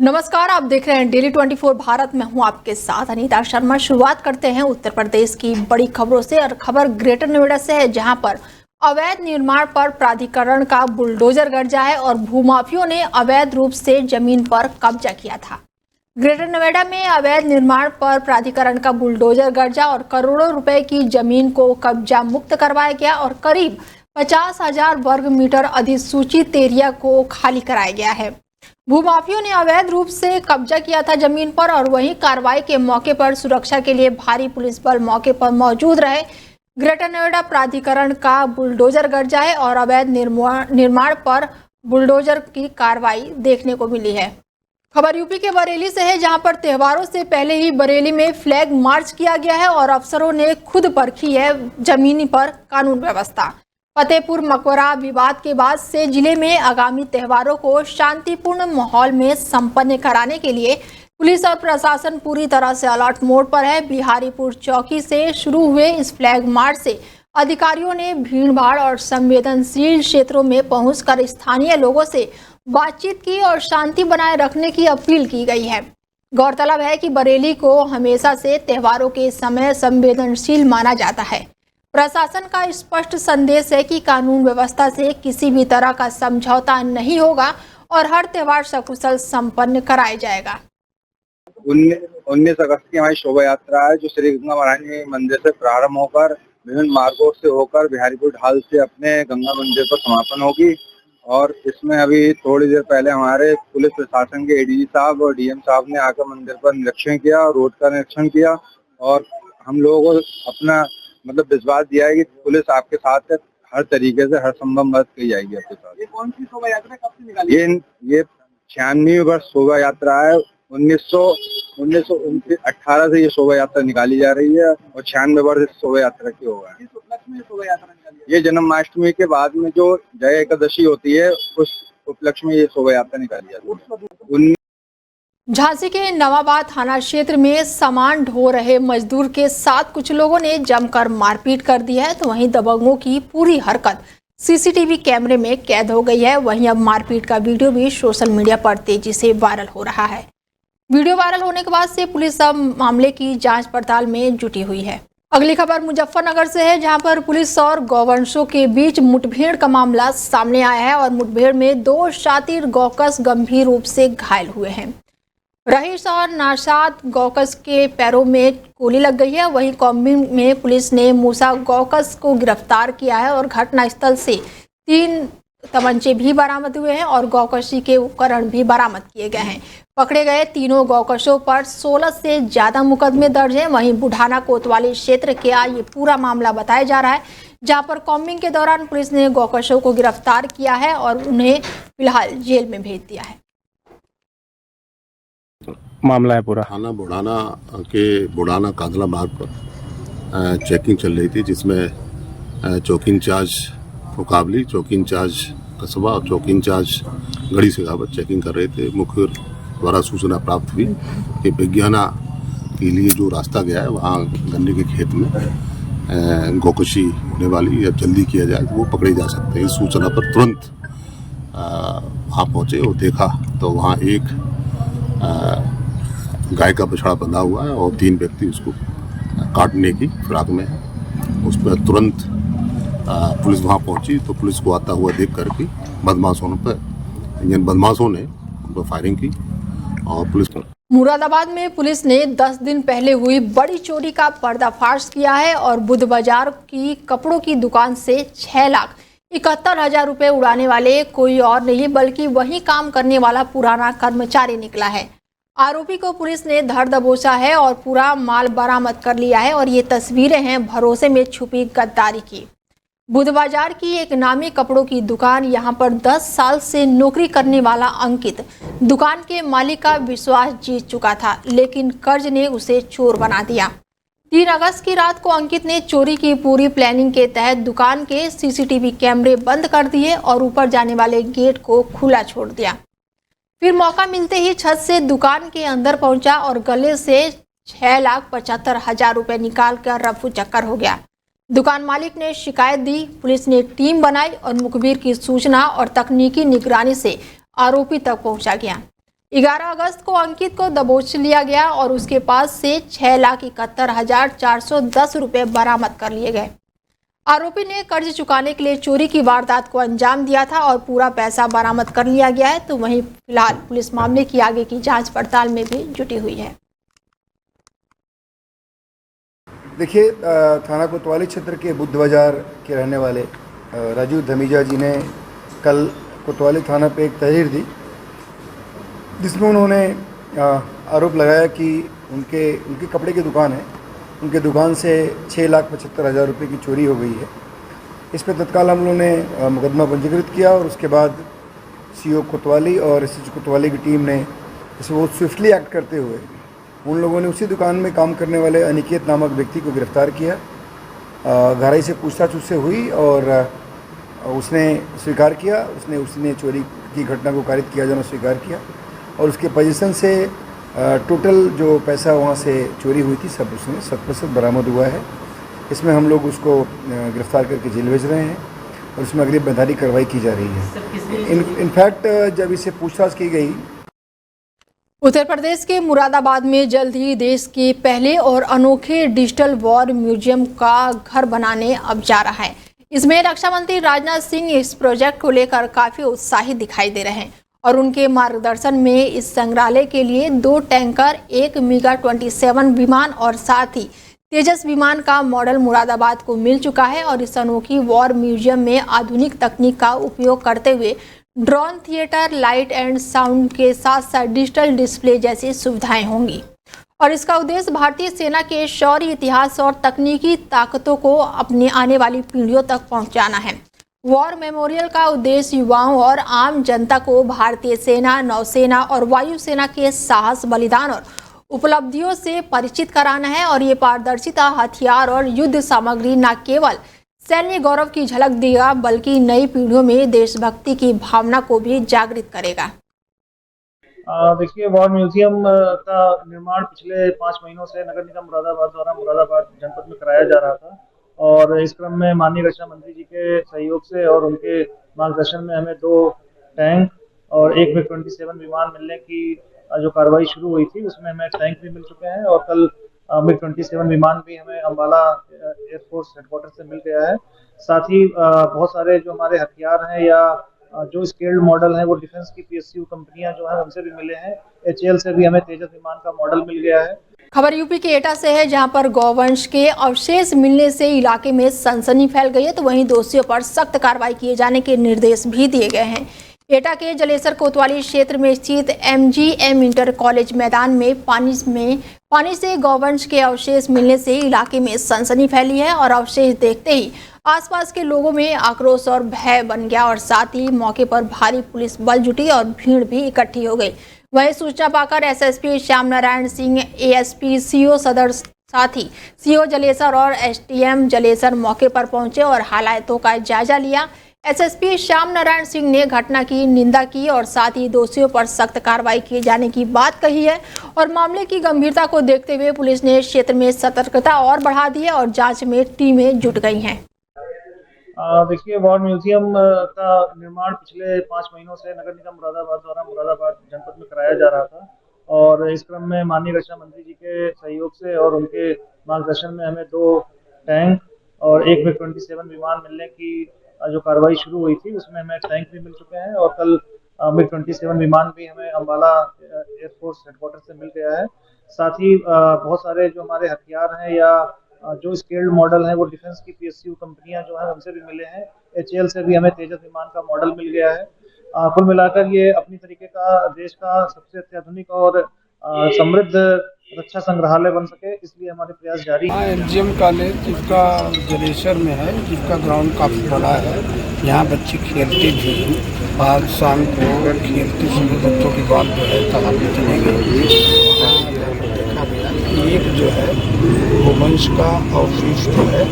नमस्कार, आप देख रहे हैं डेली 24 भारत में हूं आपके साथ अनीता शर्मा। शुरुआत करते हैं उत्तर प्रदेश की बड़ी खबरों से और खबर ग्रेटर नोएडा से है, जहां पर अवैध निर्माण पर प्राधिकरण का बुलडोजर गरजा है और भूमाफियों ने अवैध रूप से जमीन पर कब्जा किया था। ग्रेटर नोएडा में अवैध निर्माण पर प्राधिकरण का बुलडोजर गरजा और करोड़ों रुपए की जमीन को कब्जा मुक्त करवाया गया और करीब 50,000 वर्ग मीटर अधिसूचित एरिया को खाली कराया गया है। भूमाफियों ने अवैध रूप से कब्जा किया था जमीन पर और वहीं कार्रवाई के मौके पर सुरक्षा के लिए भारी पुलिस बल मौके पर मौजूद रहे। ग्रेटर नोएडा प्राधिकरण का बुलडोजर गरजा है और अवैध निर्माण पर बुलडोजर की कार्रवाई देखने को मिली है। खबर यूपी के बरेली से है, जहां पर त्योहारों से पहले ही बरेली में फ्लैग मार्च किया गया है और अफसरों ने खुद परखी है जमीनी पर कानून व्यवस्था। फतेहपुर मकबरा विवाद के बाद से जिले में आगामी त्योहारों को शांतिपूर्ण माहौल में संपन्न कराने के लिए पुलिस और प्रशासन पूरी तरह से अलर्ट मोड पर है। बिहारीपुर चौकी से शुरू हुए इस फ्लैग मार्च से अधिकारियों ने भीड़भाड़ और संवेदनशील क्षेत्रों में पहुंचकर स्थानीय लोगों से बातचीत की और शांति बनाए रखने की अपील की गई है। गौरतलब है कि बरेली को हमेशा से त्योहारों के समय संवेदनशील माना जाता है। प्रशासन का स्पष्ट संदेश है कि कानून व्यवस्था से किसी भी तरह का समझौता नहीं होगा और हर त्योहार सकुशल संपन्न कराया जाएगा। 19 अगस्त की हमारी शोभा यात्रा है, जो श्री गंगा महारानी मंदिर से प्रारंभ होकर विभिन्न मार्गों से होकर बिहारीपुर ढाल से अपने गंगा मंदिर पर समापन होगी। और इसमें अभी थोड़ी देर पहले हमारे पुलिस प्रशासन के एडीजी साहब और डीएम साहब ने आकर मंदिर पर निरीक्षण किया, रोड का निरीक्षण किया और हम लोगों को अपना विश्वास दिया है कि पुलिस आपके साथ है, हर तरीके से हर संभव मदद की जाएगी आपके साथ। ये कौन सी शोभा यात्रा कब से निकाली? ये 96वीं वर्ष शोभा यात्रा है। 1918 से ये शोभा यात्रा निकाली जा रही है और 96 वर्ष इस शोभा यात्रा की होगा। इस उपलक्ष्य में शोभा यात्रा निकाली है। ये जन्माष्टमी के बाद में जो जय एकादशी होती है, उस उपलक्ष्य में ये शोभा यात्रा निकाली जाती है। झांसी के नवाबाद थाना क्षेत्र में सामान ढो रहे मजदूर के साथ कुछ लोगों ने जमकर मारपीट कर दी है, तो वहीं दबंगों की पूरी हरकत सीसीटीवी कैमरे में कैद हो गई है। वहीं अब मारपीट का वीडियो भी सोशल मीडिया पर तेजी से वायरल हो रहा है। वीडियो वायरल होने के बाद से पुलिस अब मामले की जांच पड़ताल में जुटी हुई है। अगली खबर मुजफ्फरनगर से है, जहां पर पुलिस और गौवंशों के बीच मुठभेड़ का मामला सामने आया है और मुठभेड़ में 2 शातिर गौकस गंभीर रूप से घायल हुए हैं। रहीश और नाशाद गौकस के पैरों में गोली लग गई है। वहीं कॉम्बिंग में पुलिस ने मूसा गौकस को गिरफ्तार किया है और घटनास्थल से 3 तमंचे भी बरामद हुए हैं और गौकशी के उपकरण भी बरामद किए गए हैं। पकड़े गए तीनों गौकशों पर 16 से ज्यादा मुकदमे दर्ज हैं। वहीं बुढ़ाना कोतवाली क्षेत्र का ये पूरा मामला बताया जा रहा है, जहां पर कॉम्बिंग के दौरान पुलिस ने गौकशों को गिरफ्तार किया है और उन्हें फिलहाल जेल में भेज दिया है। मामला है पूरा थाना बुढ़ाना कांदला मार्ग पर चेकिंग चल रही थी, जिसमें चौकी इंचार्ज मुकाबली, चौकी इंचार्ज कस्बा और चौकी इंचार्ज गढ़ी शेखावत चेकिंग कर रहे थे। मुखबिर द्वारा सूचना प्राप्त हुई कि विज्ञाना के लिए जो रास्ता गया है, वहाँ गन्ने के खेत में गौकशी होने वाली, अब जल्दी किया जाए तो वो पकड़े जा सकते हैं। इस सूचना पर तुरंत वहाँ पहुँचे और देखा तो वहाँ एक गाय का बछड़ा बंधा हुआ है और 3 व्यक्ति उसको काटने की फिराक में है। उस पर तुरंत पुलिस वहां पहुंची तो पुलिस को आता हुआ देख करके बदमाशों ने उन पर फायरिंग की और पुलिस को। मुरादाबाद में पुलिस ने 10 दिन पहले हुई बड़ी चोरी का पर्दाफाश किया है और बुध बाजार की कपड़ों की दुकान से 6,71,000 रुपए उड़ाने वाले कोई और नहीं बल्कि वही काम करने वाला पुराना कर्मचारी निकला है। आरोपी को पुलिस ने धर दबोचा है और पूरा माल बरामद कर लिया है और ये तस्वीरें हैं भरोसे में छुपी गद्दारी की। बुध बाजार की एक नामी कपड़ों की दुकान, यहाँ पर 10 साल से नौकरी करने वाला अंकित दुकान के मालिक का विश्वास जीत चुका था, लेकिन कर्ज ने उसे चोर बना दिया। 3 अगस्त की रात को अंकित ने चोरी की पूरी प्लानिंग के तहत दुकान के सीसीटीवी कैमरे बंद कर दिए और ऊपर जाने वाले गेट को खुला छोड़ दिया। फिर मौका मिलते ही छत से दुकान के अंदर पहुंचा और गले से 6,75,000 रुपए निकाल कर रफू चक्कर हो गया। दुकान मालिक ने शिकायत दी, पुलिस ने टीम बनाई और मुखबिर की सूचना और तकनीकी निगरानी से आरोपी तक पहुंचा गया। 11 अगस्त को अंकित को दबोच लिया गया और उसके पास से 6,71,410 रुपए बरामद कर लिए गए। आरोपी ने कर्ज चुकाने के लिए चोरी की वारदात को अंजाम दिया था और पूरा पैसा बरामद कर लिया गया है। तो वहीं फिलहाल पुलिस मामले की आगे की जांच पड़ताल में भी जुटी हुई है। देखिए, थाना कोतवाली क्षेत्र के बुद्ध बाजार के रहने वाले राजू धमीजा जी ने कल कोतवाली थाना पे एक तहरीर दी, जिसमें उन्होंने आरोप लगाया कि उनकी कपड़े की दुकान है, उनके दुकान से 6,75,000 रुपये की चोरी हो गई है। इस पर तत्काल हम लोगों ने मुकदमा पंजीकृत किया और उसके बाद सीओ कोतवाली और एसएचओ कोतवाली की टीम ने इसे बहुत स्विफ्टली एक्ट करते हुए उन लोगों ने उसी दुकान में काम करने वाले अनिकेत नामक व्यक्ति को गिरफ्तार किया। गहराई से पूछताछ उससे हुई और उसने स्वीकार किया, उसने चोरी की घटना को कारित किया जाना स्वीकार किया और उसके पोजीशन से टोटल जो पैसा वहाँ से चोरी हुई थी सब उसमें 100% बरामद हुआ है। इसमें हम लोग उसको गिरफ्तार करके जेल भेज रहे हैं और उसमें अगली वैधानिक कार्रवाई की जा रही है। इनफैक्ट जब इसे पूछताछ की गई, उत्तर प्रदेश के मुरादाबाद में जल्द ही देश के पहले और अनोखे डिजिटल वॉर म्यूजियम का घर बनाने अब जा रहा है। इसमें रक्षा मंत्री राजनाथ सिंह इस प्रोजेक्ट को लेकर काफी उत्साहित दिखाई दे रहे हैं और उनके मार्गदर्शन में इस संग्रहालय के लिए 2 टैंकर, 1 MiG-27 विमान और साथ ही तेजस विमान का मॉडल मुरादाबाद को मिल चुका है और इस अनोखी वॉर म्यूजियम में आधुनिक तकनीक का उपयोग करते हुए drone theatre, light and sound के साथ साथ डिजिटल डिस्प्ले जैसी सुविधाएं होंगी और इसका उद्देश्य भारतीय सेना के शौर्य, इतिहास और तकनीकी ताकतों को अपनी आने वाली पीढ़ियों तक पहुंचाना है। वॉर मेमोरियल का उद्देश्य युवाओं और आम जनता को भारतीय सेना, नौसेना और वायुसेना के साहस, बलिदान और उपलब्धियों से परिचित कराना है और ये पारदर्शिता हथियार और युद्ध सामग्री न केवल सैन्य गौरव की झलक देगा बल्कि नई पीढ़ियों में देशभक्ति की भावना को भी जागृत करेगा। देखिए, वॉर म्यूजियम का निर्माण पिछले 5 महीनों से नगर निगम मुरादाबाद द्वारा मुरादाबाद जनपद में कराया जा रहा था और इस क्रम में माननीय रक्षा मंत्री जी के सहयोग से और उनके मार्गदर्शन में हमें 2 टैंक और 1 MiG-27 विमान मिलने की जो कार्रवाई शुरू हुई थी उसमें हमें टैंक भी मिल चुके हैं और कल MiG-27 विमान भी हमें अम्बाला एयरफोर्स हेडक्वार्टर से मिल गया है। साथ ही बहुत सारे जो हमारे हथियार हैं या जो स्केल्ड मॉडल हैं वो डिफेंस की PSU कंपनियां जो हैं उनसे भी मिले हैं। HAL से भी हमें तेजस विमान का मॉडल मिल गया है। खबर यूपी के एटा से है, जहां पर गौवंश के अवशेष मिलने से इलाके में सनसनी फैल गई है। तो वहीं दोषियों पर सख्त कार्रवाई किए जाने के निर्देश भी दिए गए हैं। एटा के जलेसर कोतवाली क्षेत्र में स्थित MGM इंटर कॉलेज मैदान में पानी से गौवंश के अवशेष मिलने से इलाके में सनसनी फैली है और अवशेष देखते ही आसपास के लोगों में आक्रोश और भय बन गया और साथ ही मौके पर भारी पुलिस बल जुटी और भीड़ भी इकट्ठी हो गई। वहीं सूचना पाकर SSP Shyam Narayan Singh, ASP CO सदर, साथ ही CO जलेसर और STM जलेसर मौके पर पहुंचे और हालातों का जायजा लिया। SSP श्याम नारायण सिंह ने घटना की निंदा की और साथ ही दोषियों पर सख्त कार्रवाई किए जाने की बात कही है और मामले की गंभीरता को देखते हुए पुलिस ने क्षेत्र में सतर्कता और बढ़ा दी है और जांच में टीमें जुट गई हैं। देखिए, वॉर म्यूजियम का निर्माण पिछले 5 महीनों से नगर निगम मुरादाबाद द्वारा मुरादाबाद जनपद में कराया जा रहा था और इस क्रम में माननीय रक्षा मंत्री जी के सहयोग से और उनके मार्गदर्शन में हमें 2 टैंक और 1 MiG-27 विमान मिलने की जो कार्रवाई शुरू हुई थी उसमें हमें टैंक भी मिल चुके हैं और कल MiG-27 विमान भी हमें अम्बाला एयरफोर्स हेडक्वार्टर से मिल गया है। साथ ही बहुत सारे जो हमारे हथियार हैं या जो स्केल्ड मॉडल हैं वो डिफेंस की PSU कंपनियां जो हैं उनसे भी मिले हैं। HAL से भी हमें तेजस विमान का मॉडल मिल गया है। कुल मिलाकर ये अपनी तरीके का देश का सबसे अत्याधुनिक और समृद्ध रक्षा संग्रहालय बन सके, इसलिए हमारे प्रयास जारी है। MGM कॉलेज जिसका जलेसर में है, जिसका ग्राउंड काफ़ी बड़ा है, यहाँ बच्चे खेलते भी हैं। आज शाम को खेलते समय बच्चों की बात जो है तालाब में चले गए, देखा गया एक जो है वो वंश का अवशेष जो है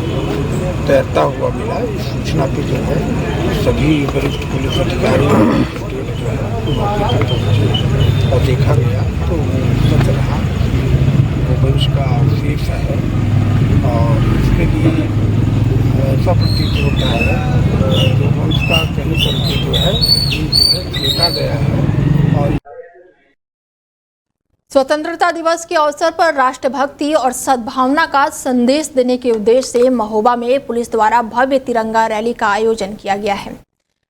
तैरता हुआ मिला। इस सूचना पे जो है सभी वरिष्ठ पुलिस अधिकारी जो है मौके पर पहुँचे और देखा गया तो लग रहा वंश का अवशेष है और इसके लिए ऐसा प्रतीत होता है जो वंश का कहीं करके जो है फेंका गया है और स्वतंत्रता दिवस के अवसर पर राष्ट्रभक्ति और सद्भावना का संदेश देने के उद्देश्य से महोबा में पुलिस द्वारा भव्य तिरंगा रैली का आयोजन किया गया है।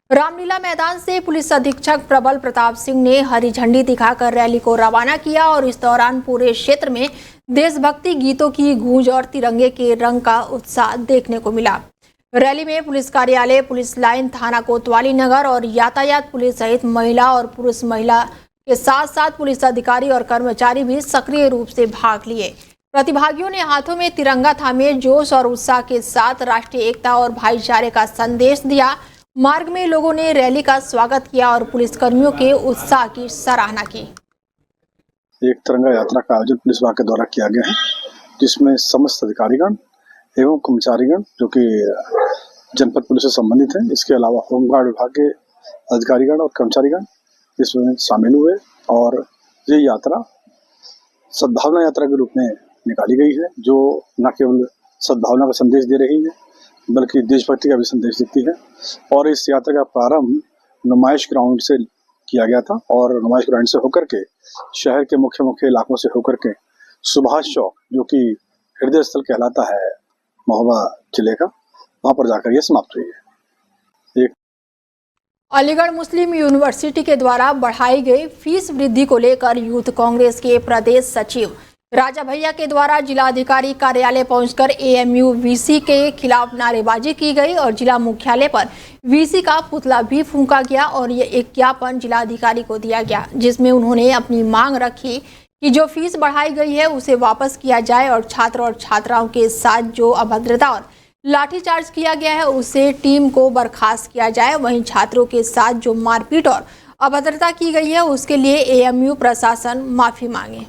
रामलीला मैदान से पुलिस अधीक्षक प्रबल प्रताप सिंह ने हरी झंडी दिखाकर रैली को रवाना किया और इस दौरान पूरे क्षेत्र में देशभक्ति गीतों की गूंज और तिरंगे के रंग का उत्साह देखने को मिला। रैली में पुलिस कार्यालय, पुलिस लाइन, थाना कोतवाली नगर और यातायात पुलिस सहित महिला और पुरुष महिला के साथ साथ पुलिस अधिकारी और कर्मचारी भी सक्रिय रूप से भाग लिए। प्रतिभागियों ने हाथों में तिरंगा थामे जोश और उत्साह के साथ राष्ट्रीय एकता और भाईचारे का संदेश दिया। मार्ग में लोगों ने रैली का स्वागत किया और पुलिसकर्मियों के उत्साह की सराहना की। एक तिरंगा यात्रा का आयोजन पुलिस विभाग के द्वारा किया गया है, जिसमें समस्त अधिकारीगण एवं कर्मचारीगण जो कि जनपद पुलिस से संबंधित हैं, इसके अलावा होमगार्ड विभाग के अधिकारीगण और कर्मचारीगण इसमें शामिल हुए और ये यात्रा सद्भावना यात्रा के रूप में निकाली गई है, जो न केवल सद्भावना का संदेश दे रही है बल्कि देशभक्ति का भी संदेश देती है। और इस यात्रा का प्रारंभ नुमाइश ग्राउंड से किया गया था और नुमाइश ग्राउंड से होकर के शहर के मुख्य इलाकों से होकर के सुभाष चौक, जो कि हृदय स्थल कहलाता है महोबा जिले का, वहां पर जाकर यह समाप्त हुई है। अलीगढ़ मुस्लिम यूनिवर्सिटी के द्वारा बढ़ाई गई फीस वृद्धि को लेकर यूथ कांग्रेस के प्रदेश सचिव राजा भैया के द्वारा जिलाधिकारी कार्यालय पहुंचकर एएमयू वीसी के खिलाफ नारेबाजी की गई और जिला मुख्यालय पर वीसी का पुतला भी फूंका गया और ये एक ज्ञापन जिलाधिकारी को दिया गया, जिसमें उन्होंने अपनी मांग रखी कि जो फीस बढ़ाई गई है उसे वापस किया जाए और छात्र और छात्राओं के साथ जो अभद्रता और लाठीचार्ज किया गया है उसे टीम को बर्खास्त किया जाए। वहीं छात्रों के साथ जो मारपीट और अभद्रता की गई है उसके लिए एएमयू प्रशासन माफी मांगे।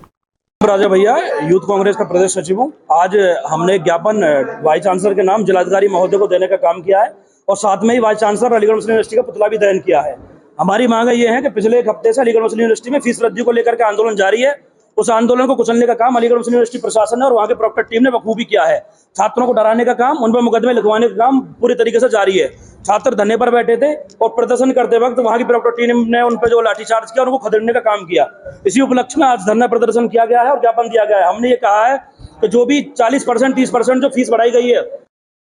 राजा भैया, यूथ कांग्रेस का प्रदेश सचिव हूँ। आज हमने ज्ञापन वाइस चांसलर के नाम जिलाधिकारी महोदय को देने का काम किया है और साथ में ही वाइस चांसलर अलीगढ़ मुस्लिम यूनिवर्सिटी का पुतला भी दहन किया है। हमारी मांग ये है कि पिछले एक हफ्ते से अलीगढ़ मुस्लिम यूनिवर्सिटी में फीस वृद्धि को लेकर के आंदोलन जारी है। उस आंदोलन को कुचलने का काम अलीगढ़ मुस्लिम यूनिवर्सिटी प्रशासन ने और वहाँ के प्रॉक्टर टीम ने बखूबी किया है। छात्रों को डराने का काम, उन पर मुकदमे लिखवाने का काम पूरी तरीके से जारी है। छात्र धरने पर बैठे थे और प्रदर्शन करते वक्त वहाँ की प्रॉक्टर टीम ने उन पर जो लाठीचार्ज किया उनको खदेड़ने का काम किया। इसी उपलक्ष्य में आज धरना प्रदर्शन किया गया है और ज्ञापन दिया गया है। हमने ये कहा है कि जो भी 40% 30% जो फीस बढ़ाई गई है।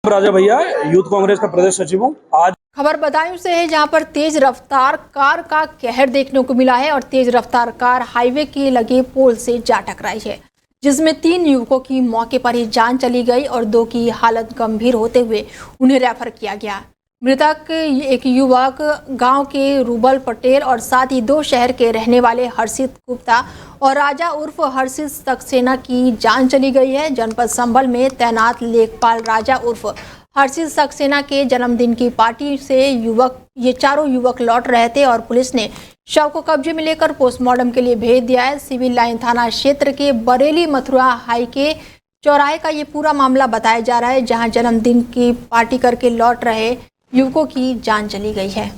राजा भैया, यूथ कांग्रेस का प्रदेश सचिव हूँ। आज खबर बदायूं से है, जहां पर तेज रफ्तार कार का कहर देखने को मिला है और तेज रफ्तार कार हाईवे के लगे पोल से जा टकराई है, जिसमें 3 युवकों की मौके पर ही जान चली गई और 2 की हालत गंभीर होते हुए उन्हें रेफर किया गया। मृतक एक युवक गांव के रूबल पटेल और साथ ही 2 शहर के रहने वाले हर्षित गुप्ता और राजा उर्फ हर्षित सक्सेना की जान चली गई है। जनपद संभल में तैनात लेखपाल राजा उर्फ हर्षित सक्सेना के जन्मदिन की पार्टी से ये चारों युवक लौट रहे थे और पुलिस ने शव को कब्जे में लेकर पोस्टमार्टम के लिए भेज दिया है। सिविल लाइन थाना क्षेत्र के बरेली मथुरा हाई के चौराहे का ये पूरा मामला बताया जा रहा है, जहां जन्मदिन की पार्टी करके लौट रहे युवकों की जान चली गई है।